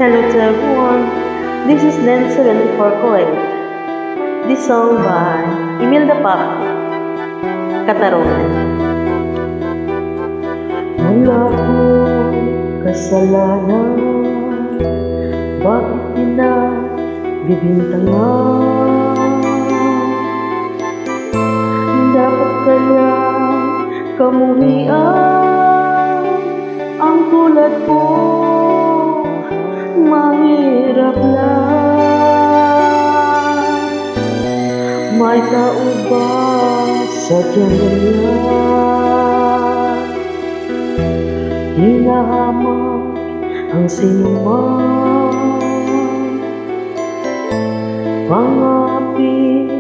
Hello to everyone. This is Len 74 Kuwait. This song by Imelda Pop, Katarungan. Wala akong kasalanan, bakit pinabibintangan? Dapat kaya kamuhian ang tulad ko, mahirap lang. May tao ba sadyang ganyan? Hinahamak ang sinuman, pangapit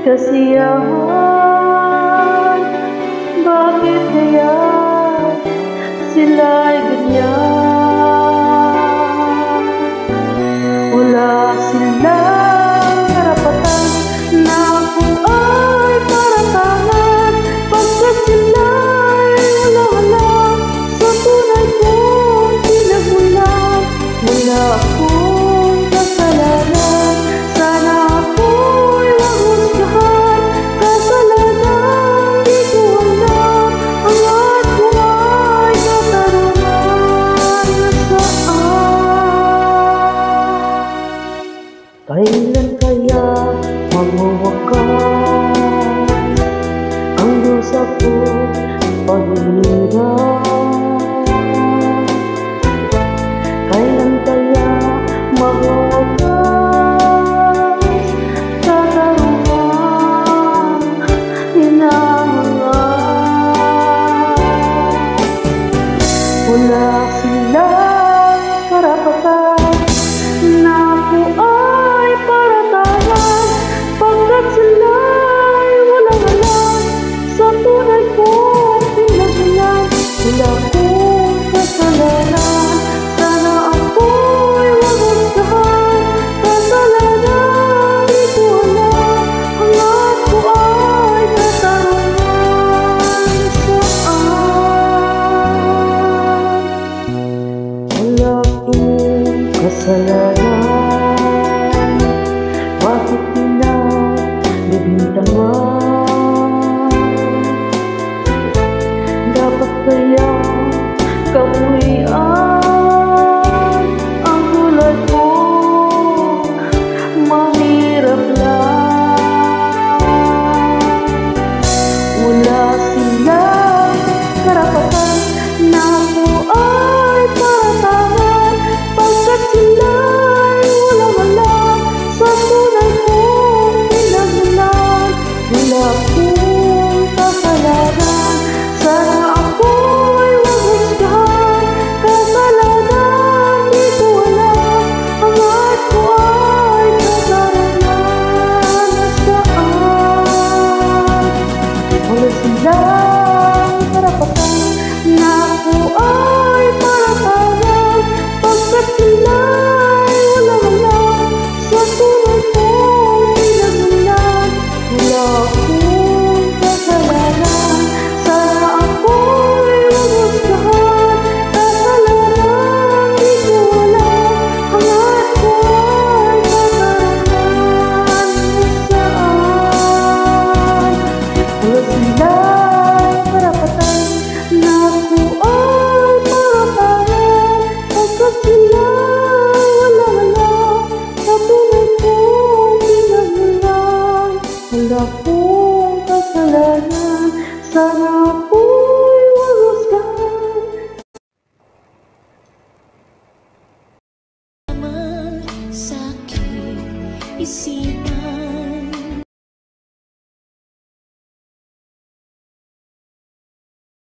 kasiyahan. Bakit kaya sila'y ganyan? Wala silang karapatan na ako ay paratangan, pagkat sila'y wala-wala sa tunay kong pinagmulan. Wala akong kasalanan, sana ako'y wag husgahan. Kasalanan di ko alam, hangat ko ay katarungan. Nasaan? Kailan kaya magwawakas ang dusa ko paghihirap? Kailan kaya magwawakas katarungan hinahangad? Wala silang karapatan na ako ay paratangan, pagkat sila'y walang-alam sa tunay kong pinagmulan. Wala akong kasalanan, sana ako'y wag husgahan. Kasalanan di ko alam, hangat ko ay katarungan. Saan? Wala akong kasalanan, bakit pinabibintangan? Dapat kaya kamuhian ang tulad ko, mahirap lang. Wala silang karapatan na ako ay paratangan, pagkat sila'y walang-alam sa tunay kong pinagmulan. Wala akong kasalanan, sana ako'y wag husgahan. Kasalanan di ko alam, hangat ko ay katarungan. Nasaan? Wala silang karapatan na ako ay paratangan, pagkat sila'y walang-alam sa tunay kong pinagmulan. Wala akong kasalanan, sana ako'y wag husgahan. Kasalanan di ko alam, hangat ko ay katarungan. Nasaan? Wala silang karapatan na ako ay paratangan, pagkat sila'y walang-alam sa tunay kong pinagmulan. Wala akong kasalanan, sana ako'y wag husgahan. Sa'king isipan